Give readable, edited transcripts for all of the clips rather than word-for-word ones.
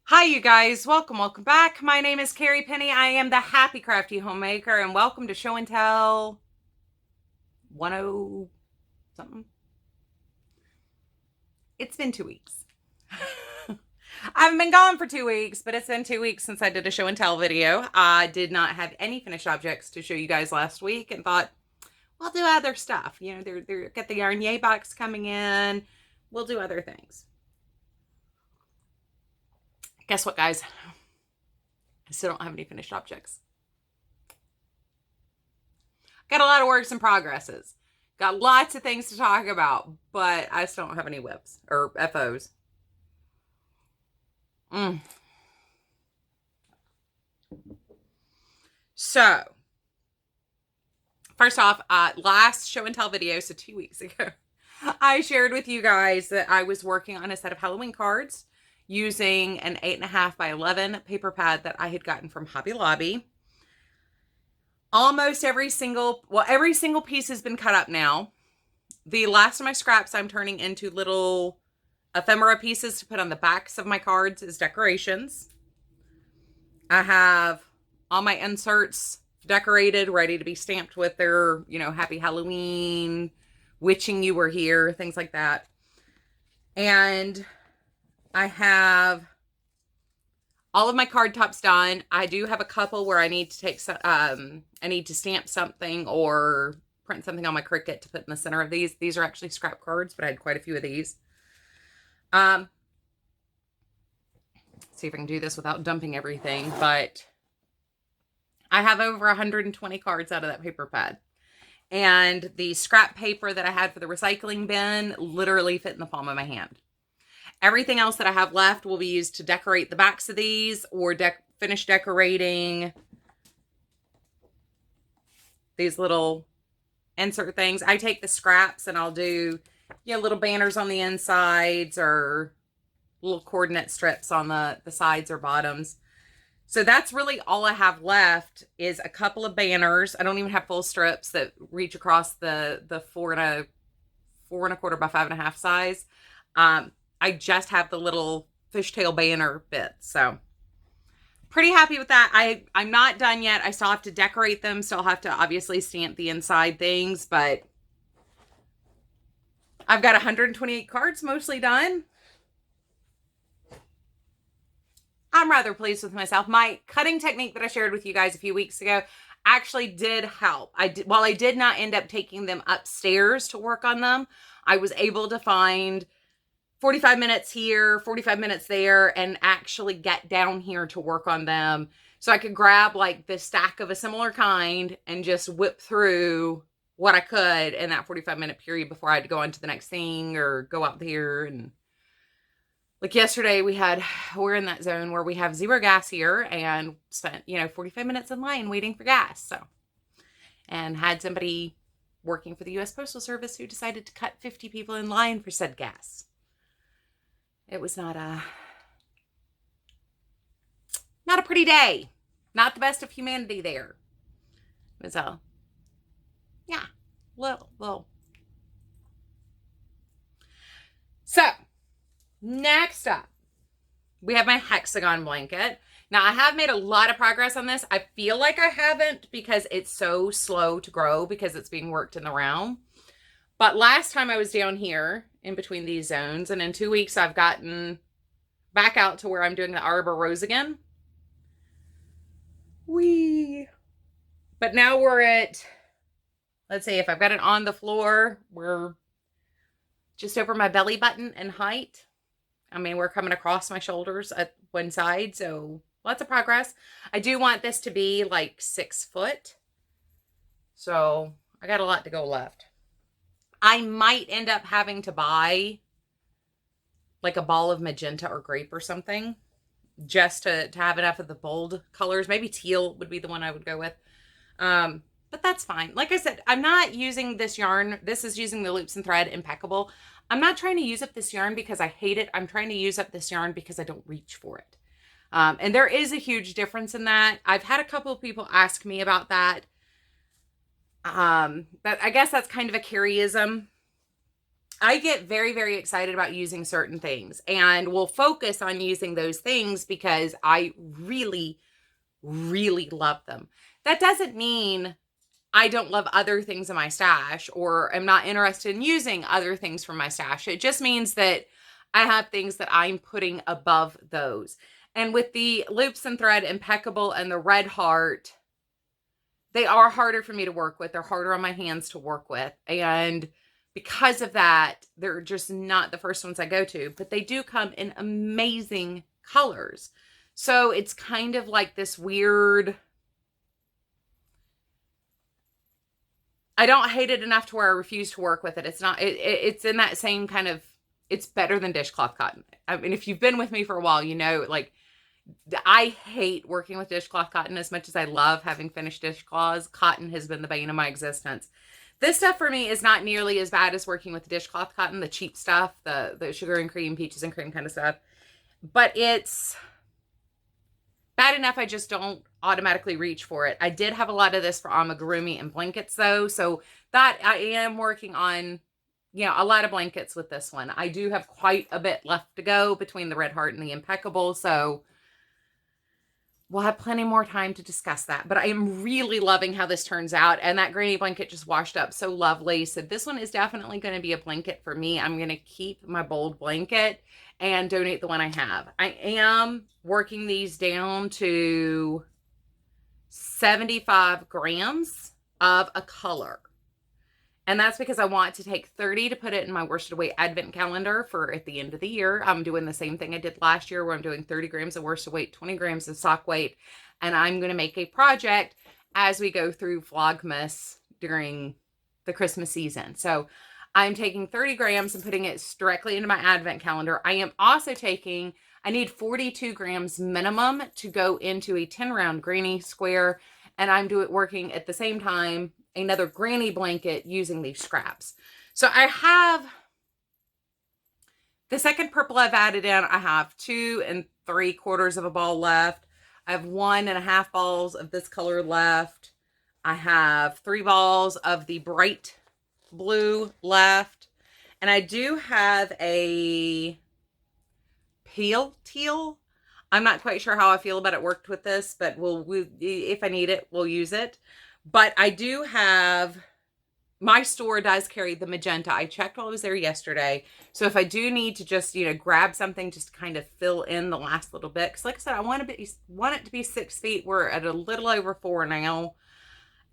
Hi, you guys. Welcome back. My name is Carrie Penny. I am the Happy Crafty Homemaker, and welcome to Show and Tell 10 something. It's been 2 weeks. I haven't been gone for 2 weeks, but it's been 2 weeks since I did a show and tell video. I did not have any finished objects to show you guys last week and thought, we'll do other stuff. You know, they're get the yarn yay box coming in. We'll do other things. Guess what, guys? I still don't have any finished objects. Got a lot of works in progresses. Got lots of things to talk about, but I still don't have any WIPs or FOs. So, first off, last show and tell video, so 2 weeks ago, I shared with you guys that I was working on a set of Halloween cards using an 8.5 by 11 paper pad that I had gotten from Hobby Lobby. Almost every single piece has been cut up now. The last of my scraps I'm turning into little ephemera pieces to put on the backs of my cards as decorations. I have all my inserts decorated, ready to be stamped with their, Happy Halloween, witching you were here, things like that. And I have all of my card tops done. I do have a couple where I need to take I need to stamp something or print something on my Cricut to put in the center of these. These are actually scrap cards, but I had quite a few of these. See if I can do this without dumping everything, but I have over 120 cards out of that paper pad. And the scrap paper that I had for the recycling bin literally fit in the palm of my hand. Everything else that I have left will be used to decorate the backs of these or finish decorating these little insert things. I take the scraps and I'll do, little banners on the insides or little coordinate strips on the sides or bottoms. So that's really all I have left is a couple of banners. I don't even have full strips that reach across the 4 1/4 by 5.5 size. I just have the little fishtail banner bit. So pretty happy with that. I'm not done yet. I still have to decorate them. Still have to obviously stamp the inside things, but I've got 128 cards mostly done. I'm rather pleased with myself. My cutting technique that I shared with you guys a few weeks ago actually did help. While I did not end up taking them upstairs to work on them, I was able to find 45 minutes here, 45 minutes there, and actually get down here to work on them. So I could grab like the stack of a similar kind and just whip through what I could in that 45-minute period before I had to go on to the next thing or go out there. And like yesterday we're in that zone where we have zero gas here and spent, 45 minutes in line waiting for gas. So, and had somebody working for the U.S. Postal Service who decided to cut 50 people in line for said gas. It was not a pretty day. Not the best of humanity there. It was little. So, next up, we have my Hexagon blanket. Now, I have made a lot of progress on this. I feel like I haven't because it's so slow to grow because it's being worked in the round. But last time I was down here in between these zones, and in 2 weeks I've gotten back out to where I'm doing the arbor rows again. But now we're at, let's see, if I've got it on the floor, we're just over my belly button in height. I mean, we're coming across my shoulders at one side, so lots of progress. I do want this to be like 6 foot. So I got a lot to go left. I might end up having to buy like a ball of magenta or grape or something just to have enough of the bold colors. Maybe teal would be the one I would go with. But that's fine. Like I said, I'm not using this yarn. This is using the loops and thread impeccable. I'm not trying to use up this yarn because I hate it. I'm trying to use up this yarn because I don't reach for it. And there is a huge difference in that. I've had a couple of people ask me about that. But I guess that's kind of a Carrieism. I get very, very excited about using certain things, and will focus on using those things because I really, really love them. That doesn't mean I don't love other things in my stash or am not interested in using other things from my stash. It just means that I have things that I'm putting above those. And with the loops and thread impeccable and the red heart, they are harder for me to work with. They're harder on my hands to work with. And because of that, they're just not the first ones I go to, but they do come in amazing colors. So it's kind of like this weird, I don't hate it enough to where I refuse to work with it. It's not, it's in that same kind of, it's better than dishcloth cotton. I mean, if you've been with me for a while, you know, like, I hate working with dishcloth cotton as much as I love having finished dishcloths. Cotton has been the bane of my existence. This stuff for me is not nearly as bad as working with dishcloth cotton, the cheap stuff, the sugar and cream, peaches and cream kind of stuff. But it's bad enough I just don't automatically reach for it. I did have a lot of this for amigurumi and blankets though, so that I am working on, you know, a lot of blankets with this one. I do have quite a bit left to go between the red heart and the impeccable, so we'll have plenty more time to discuss that. But I am really loving how this turns out. And that granny blanket just washed up so lovely. So this one is definitely going to be a blanket for me. I'm going to keep my bold blanket and donate the one I have. I am working these down to 75 grams of a color. And that's because I want to take 30 to put it in my worsted weight advent calendar for at the end of the year. I'm doing the same thing I did last year where I'm doing 30 grams of worsted weight, 20 grams of sock weight. And I'm going to make a project as we go through Vlogmas during the Christmas season. So I'm taking 30 grams and putting it directly into my advent calendar. I am also taking, I need 42 grams minimum to go into a 10 round granny square. And I'm working at the same time another granny blanket using these scraps. So I have the second purple I've added in. I have 2 3/4 of a ball left. I have 1.5 balls of this color left. I have 3 balls of the bright blue left. And I do have a pale teal. I'm not quite sure how I feel about it worked with this, but if I need it, we'll use it. But I do have, my store does carry the magenta. I checked while I was there yesterday. So if I do need to just, you know, grab something just to kind of fill in the last little bit. Because like I said, I want it to be 6 feet. We're at a little over 4 now.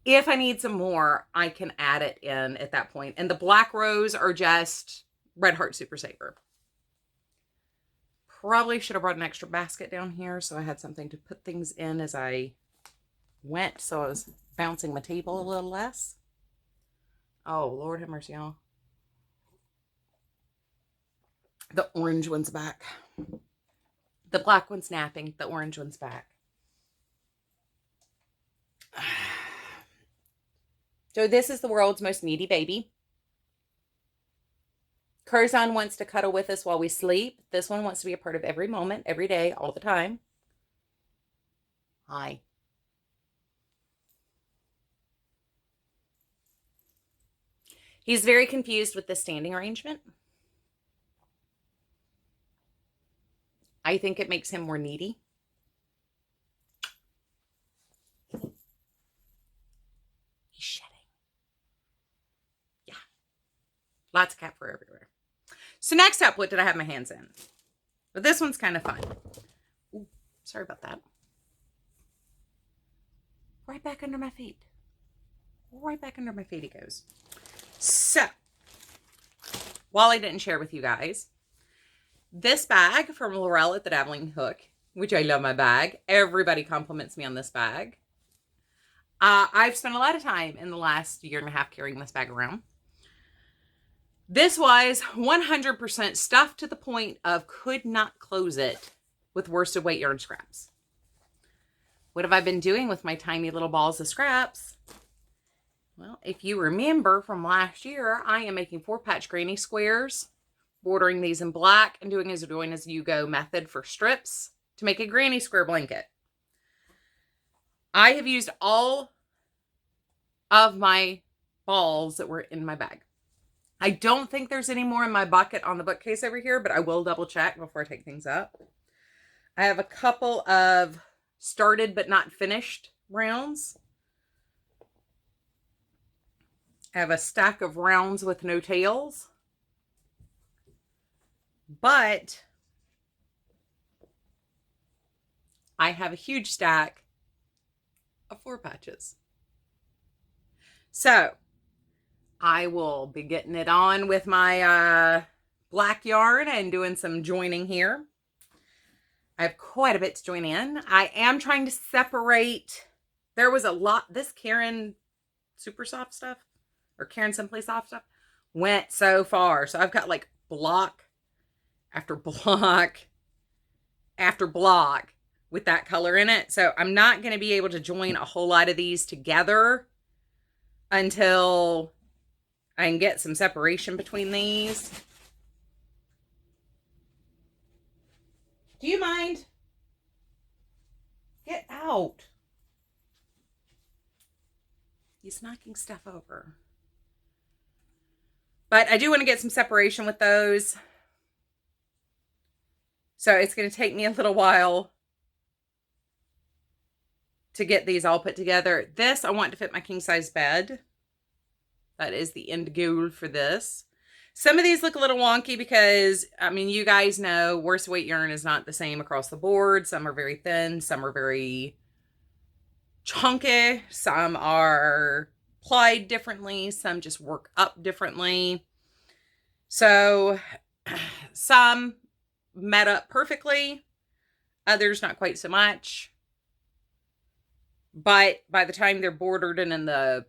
If I need some more, I can add it in at that point. And the black rose are just Red Heart Super Saver. Probably should have brought an extra basket down here so I had something to put things in as I went. So I was bouncing my table a little less. Oh, Lord have mercy, y'all. The orange one's back. The black one's napping. The orange one's back. So this is the world's most needy baby. Curzon wants to cuddle with us while we sleep. This one wants to be a part of every moment, every day, all the time. Hi. He's very confused with the standing arrangement. I think it makes him more needy. He's shedding. Yeah. Lots of cat fur everywhere. So next up, what did I have my hands in? But this one's kind of fun. Ooh, sorry about that. Right back under my feet. Right back under my feet he goes. So, while I didn't share with you guys, this bag from Laurel at the Dabbling Hook, which I love my bag. Everybody compliments me on this bag. I've spent a lot of time in the last 1.5 years carrying this bag around. This was 100% stuffed to the point of could not close it with worsted weight yarn scraps. What have I been doing with my tiny little balls of scraps? Well, if you remember from last year, I am making 4-patch granny squares, bordering these in black and doing as you go method for strips to make a granny square blanket. I have used all of my balls that were in my bag. I don't think there's any more in my bucket on the bookcase over here, but I will double check before I take things up. I have a couple of started but not finished rounds. I have a stack of rounds with no tails. But I have a huge stack of 4 patches. So I will be getting it on with my black yarn and doing some joining here. I have quite a bit to join in. I am trying to separate. There was a lot. This Caron Super Soft stuff or Caron Simply Soft stuff went so far. So I've got like block after block after block with that color in it. So I'm not going to be able to join a whole lot of these together until I can get some separation between these. Do you mind? Get out. He's knocking stuff over. But I do want to get some separation with those. So it's going to take me a little while to get these all put together. This I want to fit my king size bed. That is the end goal for this. Some of these look a little wonky because, I mean, you guys know worsted weight yarn is not the same across the board. Some are very thin. Some are very chunky. Some are plied differently. Some just work up differently. So some met up perfectly. Others not quite so much. But by the time they're bordered and in the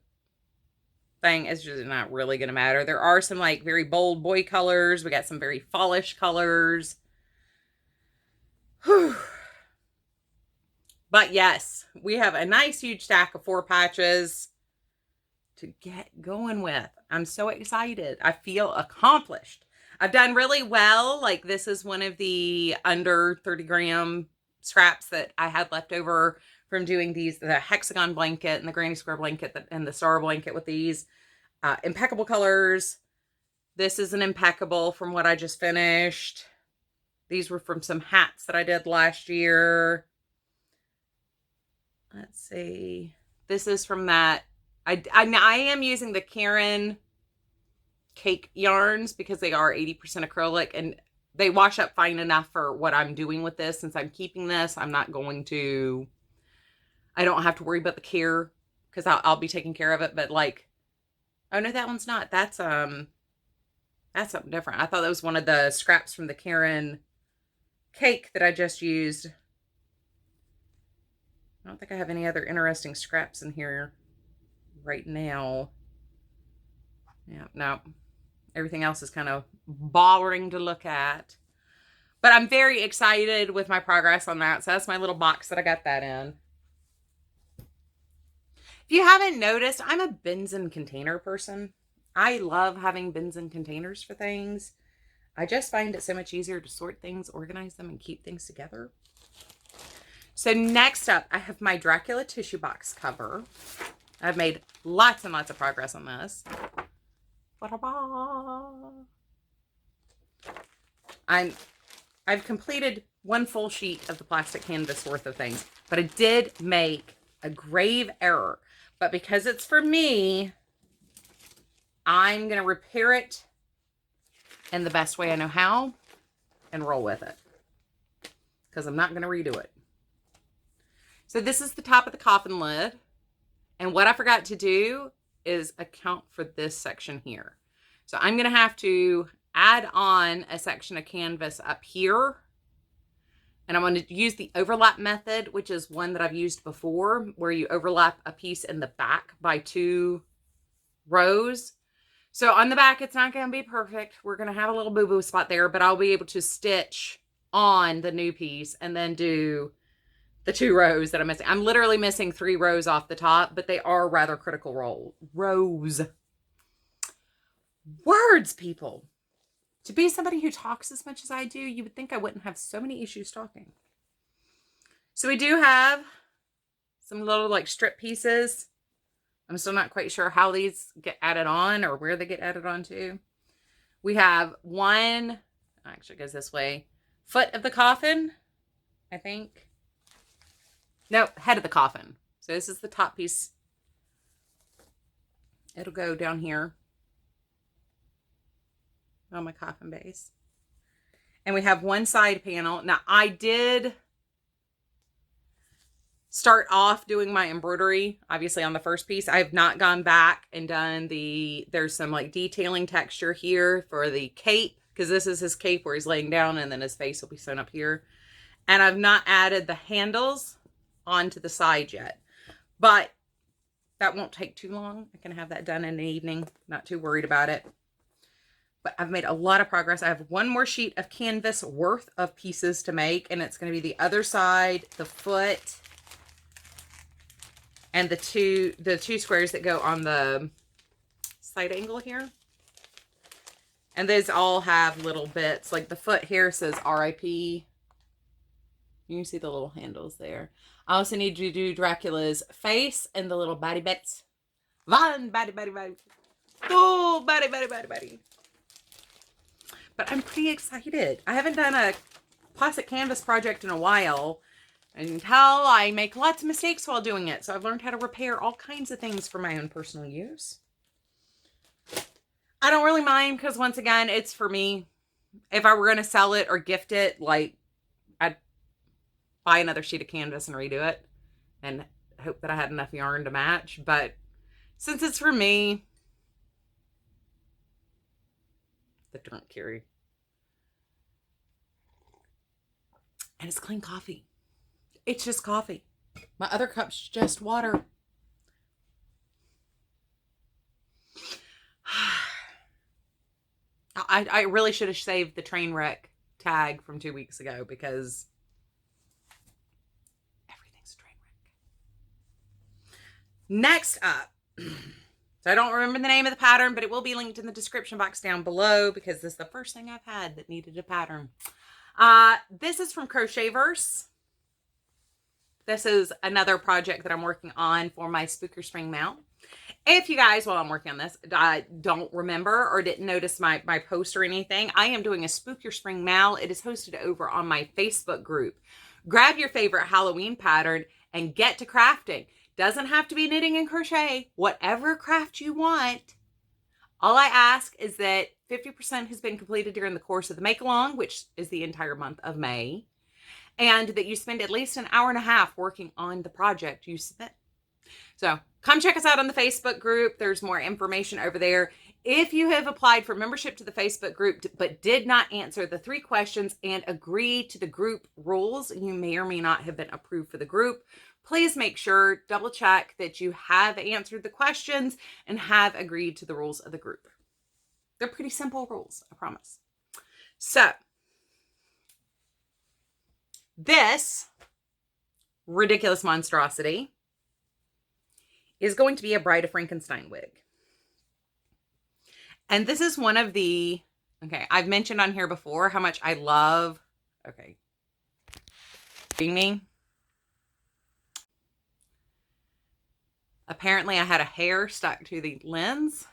thing, it's just not really going to matter. There are some like very bold boy colors. We got some very fallish colors. Whew. But yes, we have a nice huge stack of 4 patches to get going with. I'm so excited. I feel accomplished. I've done really well. Like this is one of the under 30 gram scraps that I had left over from doing these, the Hexagon blanket and the Granny Square blanket and the Star blanket with these. Impeccable colors. This is an impeccable from what I just finished. These were from some hats that I did last year. Let's see. This is from that. I am using the Caron cake yarns because they are 80% acrylic and they wash up fine enough for what I'm doing with this. Since I'm keeping this, I'm not going to, I don't have to worry about the care because I'll be taking care of it. But like, oh no, that one's not. That's something different. I thought that was one of the scraps from the Caron cake that I just used. I don't think I have any other interesting scraps in here right now. Yeah, no. Everything else is kind of boring to look at. But I'm very excited with my progress on that. So that's my little box that I got that in. If you haven't noticed, I'm a bins and container person. I love having bins and containers for things. I just find it so much easier to sort things, organize them, and keep things together. So next up, I have my Dracula Tissue Box cover. I've made lots and lots of progress on this. I've completed 1 full sheet of the plastic canvas worth of things, but I did make a grave error. But because it's for me, I'm going to repair it in the best way I know how and roll with it. Because I'm not going to redo it. So this is the top of the coffin lid. And what I forgot to do is account for this section here. So I'm going to have to add on a section of canvas up here. And I'm going to use the overlap method, which is one that I've used before, where you overlap a piece in the back by 2 rows. So on the back, it's not going to be perfect. We're going to have a little boo-boo spot there, but I'll be able to stitch on the new piece and then do the 2 rows that I'm missing. I'm literally missing 3 rows off the top, but they are rather critical rows. Words, people. To be somebody who talks as much as I do, you would think I wouldn't have so many issues talking. So we do have some little like strip pieces. I'm still not quite sure how these get added on or where they get added on to. We have one, actually it goes this way, foot of the coffin, I think. No, head of the coffin. So this is the top piece. It'll go down here on my coffin base. And we have one side panel. Now, I did start off doing my embroidery, obviously, on the first piece. I have not gone back and done there's some like detailing texture here for the cape, because this is his cape where he's laying down and then his face will be sewn up here. And I've not added the handles onto the side yet, but that won't take too long. I can have that done in the evening. Not too worried about it. But I've made a lot of progress. I have one more sheet of canvas worth of pieces to make, and it's going to be the other side, the foot, and the two squares that go on the side angle here. And those all have little bits. Like the foot here says RIP. You can see the little handles there. I also need to do Dracula's face and the little body bits. One body. Oh, body. But I'm pretty excited. I haven't done a plastic canvas project in a while until I make lots of mistakes while doing it. So I've learned how to repair all kinds of things for my own personal use. I don't really mind because, once again, it's for me. If I were going to sell it or gift it, like, I'd buy another sheet of canvas and redo it and hope that I had enough yarn to match. But since it's for me, the drunk Carrie. And it's clean coffee. It's just coffee. My other cup's just water. I really should have saved the train wreck tag from 2 weeks ago, because everything's a train wreck. Next up. So I don't remember the name of the pattern, but it will be linked in the description box down below, because this is the first thing I've had that needed a pattern. This is from Crochetverse. This is another project that I'm working on for my Spooker Spring mount. If you guys, while I'm working on this, don't remember or didn't notice my post or anything, I am doing a Spook Your Spring Mal. It is hosted over on my Facebook group. Grab your favorite Halloween pattern and get to crafting. Doesn't have to be knitting and crochet. Whatever craft you want. All I ask is that 50% has been completed during the course of the make-along, which is the entire month of May, and that you spend at least an hour and a half working on the project you submit. So come check us out on the Facebook group. There's more information over there. If you have applied for membership to the Facebook group but did not answer the 3 questions and agree to the group rules, you may or may not have been approved for the group. Please make sure, double check that you have answered the questions and have agreed to the rules of the group. They're pretty simple rules, I promise. So, this ridiculous monstrosity is going to be a Bride of Frankenstein wig. And this is one of the, okay, I've mentioned on here before how much I love, okay, being me. Apparently I had a hair stuck to the lens.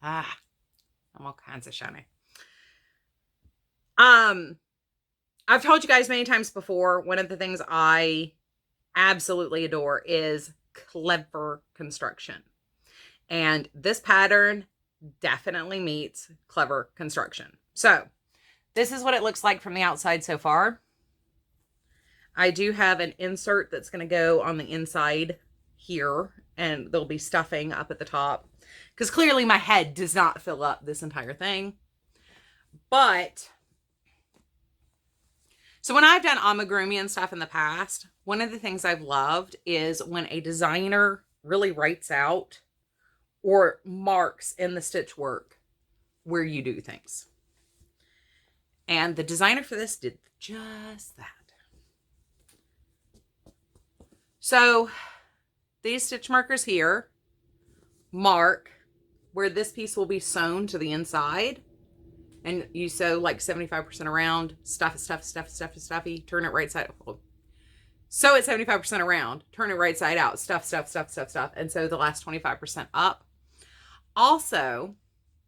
I'm all kinds of shiny. I've told you guys many times before, one of the things I absolutely adore is clever construction. And this pattern definitely meets clever construction. So this is what it looks like from the outside so far. I do have an insert that's going to go on the inside here, and there'll be stuffing up at the top, because clearly my head does not fill up this entire thing. But so when I've done amigurumi and stuff in the past, one of the things I've loved is when a designer really writes out or marks in the stitch work where you do things. And the designer for this did just that. So these stitch markers here mark where this piece will be sewn to the inside. And you sew like 75% around, stuffy, turn it right side up. Sew it 75% around, turn it right side out, stuff. And sew the last 25% up. Also,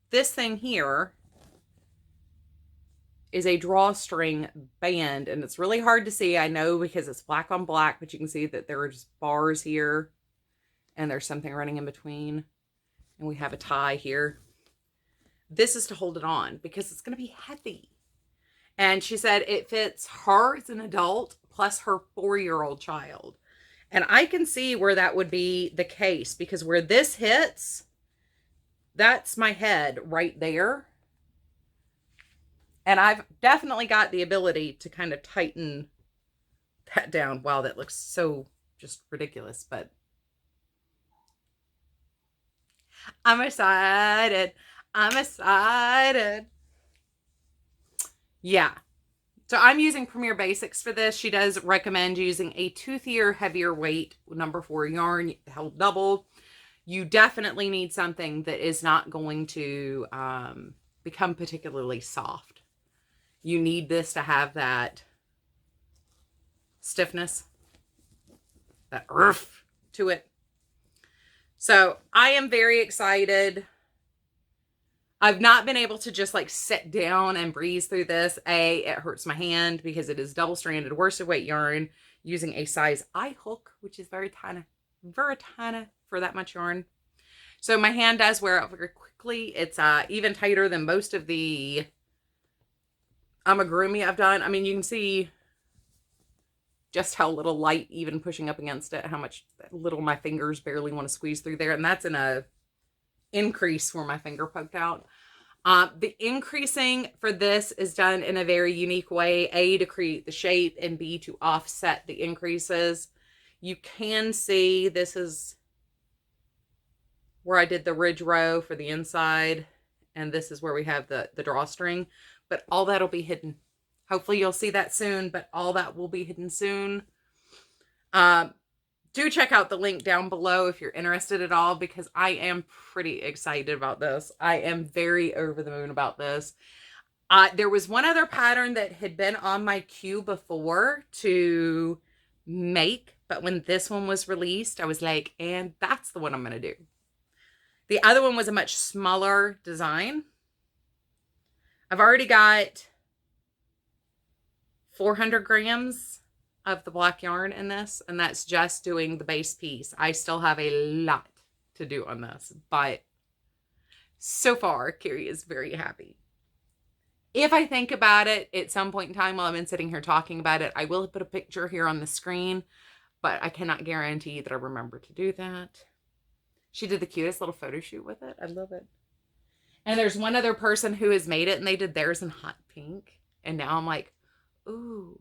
this thing here is a drawstring band, and it's really hard to see, I know, because it's black on black, but you can see that there are just bars here and there's something running in between, and we have a tie here. This is to hold it on because it's going to be heavy. And she said it fits her as an adult plus her 4-year-old child. And I can see where that would be the case, because where this hits, that's my head right there. And I've definitely got the ability to kind of tighten that down. Wow, that looks so just ridiculous, but I'm excited. I'm excited. Yeah. So I'm using Premier Basics for this. She does recommend using a toothier, heavier weight number 4 yarn, held double. You definitely need something that is not going to become particularly soft. You need this to have that stiffness, that oomph to it. So I am very excited. I've not been able to just like sit down and breeze through this. It hurts my hand because it is double-stranded worsted weight yarn using a size I hook, which is very tiny for that much yarn. So my hand does wear out very quickly. It's even tighter than most of the amigurumi I've done. I mean, you can see just how little light even pushing up against it, how much little my fingers barely want to squeeze through there. And that's in a increase where my finger poked out. The increasing for this is done in a very unique way, A, to create the shape, and B, to offset the increases. You can see this is where I did the ridge row for the inside, and this is where we have the drawstring, but all that'll be hidden. Hopefully you'll see that soon, but all that will be hidden soon. Do check out the link down below if you're interested at all, because I am pretty excited about this. I am very over the moon about this. There was one other pattern that had been on my queue before to make, but when this one was released, I was like, and that's the one I'm going to do. The other one was a much smaller design. I've already got 400 grams of the black yarn in this, and that's just doing the base piece. I still have a lot to do on this, but so far Carrie is very happy. If I think about it at some point in time while I've been sitting here talking about it, I will put a picture here on the screen, but I cannot guarantee that I remember to do that. She did the cutest little photo shoot with it. I love it. And there's one other person who has made it, and they did theirs in hot pink, and now I'm like, ooh,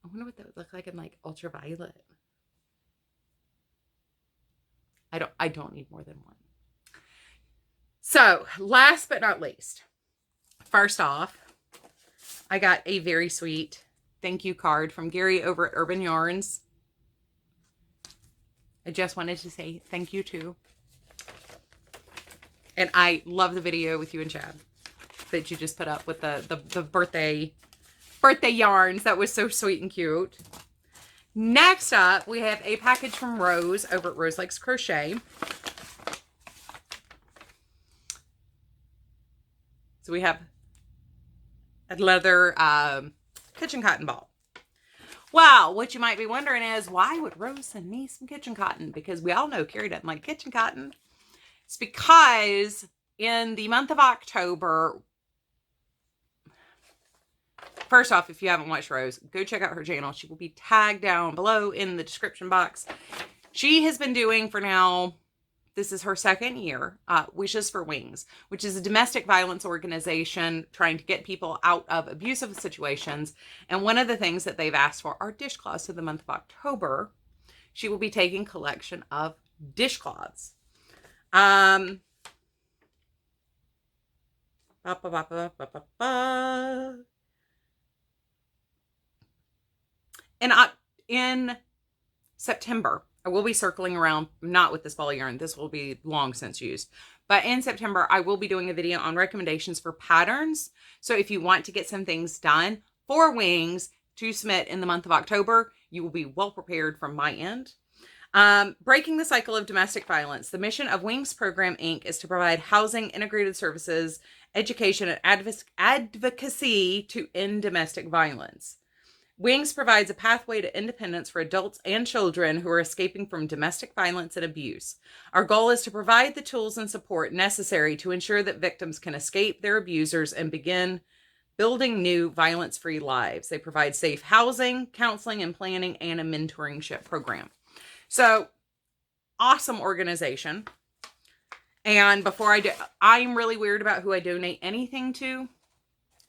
I wonder what that would look like in like ultraviolet. I don't need more than one. So last but not least, first off, I got a very sweet thank you card from Gary over at Urban Yarns. I just wanted to say thank you too. And I love the video with you and Chad that you just put up with the birthday yarns. That was so sweet and cute. Next up, we have a package from Rose over at Rose Likes Crochet. So we have a leather kitchen cotton ball. Well, what you might be wondering is, why would Rose send me some kitchen cotton? Because we all know Carrie doesn't like kitchen cotton. It's because in the month of October, first off, if you haven't watched Rose, go check out her channel. She will be tagged down below in the description box. She has been doing for now, this is her second year, Wishes for Wings, which is a domestic violence organization trying to get people out of abusive situations. And one of the things that they've asked for are dishcloths. So the month of October, she will be taking collection of dishcloths. And in September, I will be circling around, not with this ball of yarn. This will be long since used. But in September, I will be doing a video on recommendations for patterns. So if you want to get some things done for wings to submit in the month of October, you will be well prepared from my end. Breaking the cycle of domestic violence. The mission of Wings Program Inc. is to provide housing, integrated services, education, and advocacy to end domestic violence. Wings provides a pathway to independence for adults and children who are escaping from domestic violence and abuse. Our goal is to provide the tools and support necessary to ensure that victims can escape their abusers and begin building new violence-free lives. They provide safe housing, counseling and planning, and a mentorship program. So, awesome organization. And before I'm really weird about who I donate anything to.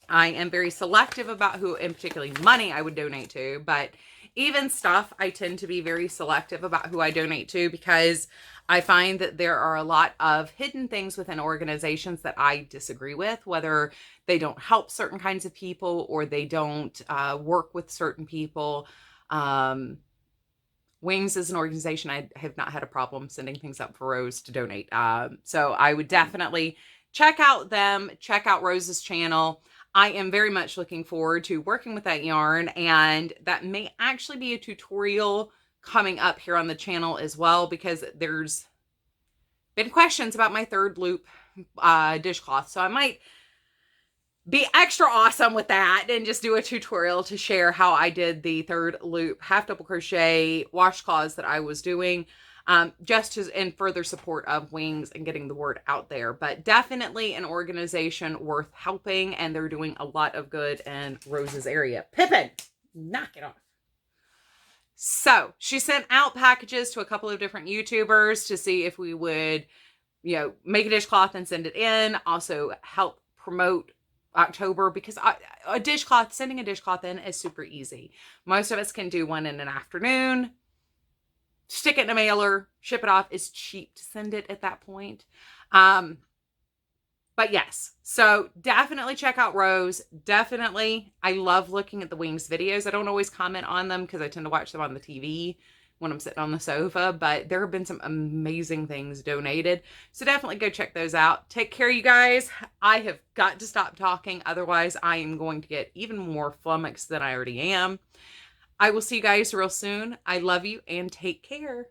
I am very selective about who, in particularly money, I would donate to, but even stuff, I tend to be very selective about who I donate to because I find that there are a lot of hidden things within organizations that I disagree with, whether they don't help certain kinds of people or they don't work with certain people. Wings is an organization I have not had a problem sending things up for Rose to donate. So I would definitely check out them, check out Rose's channel. I am very much looking forward to working with that yarn, and that may actually be a tutorial coming up here on the channel as well, because there's been questions about my third loop dishcloth. So I might be extra awesome with that and just do a tutorial to share how I did the third loop half double crochet washcloths that I was doing. Just in further support of Wings and getting the word out there. But definitely an organization worth helping, and they're doing a lot of good in Rose's area. Pippin, knock it off. So she sent out packages to a couple of different YouTubers to see if we would, make a dishcloth and send it in. Also help promote October, because sending a dishcloth in is super easy. Most of us can do one in an afternoon. Stick it in a mailer, ship it off. It's cheap to send it at that point. But yes, so definitely check out Rose. Definitely, I love looking at the Wings videos. I don't always comment on them because I tend to watch them on the TV when I'm sitting on the sofa, but there have been some amazing things donated. So definitely go check those out. Take care, you guys. I have got to stop talking. Otherwise, I am going to get even more flummoxed than I already am. I will see you guys real soon. I love you and take care.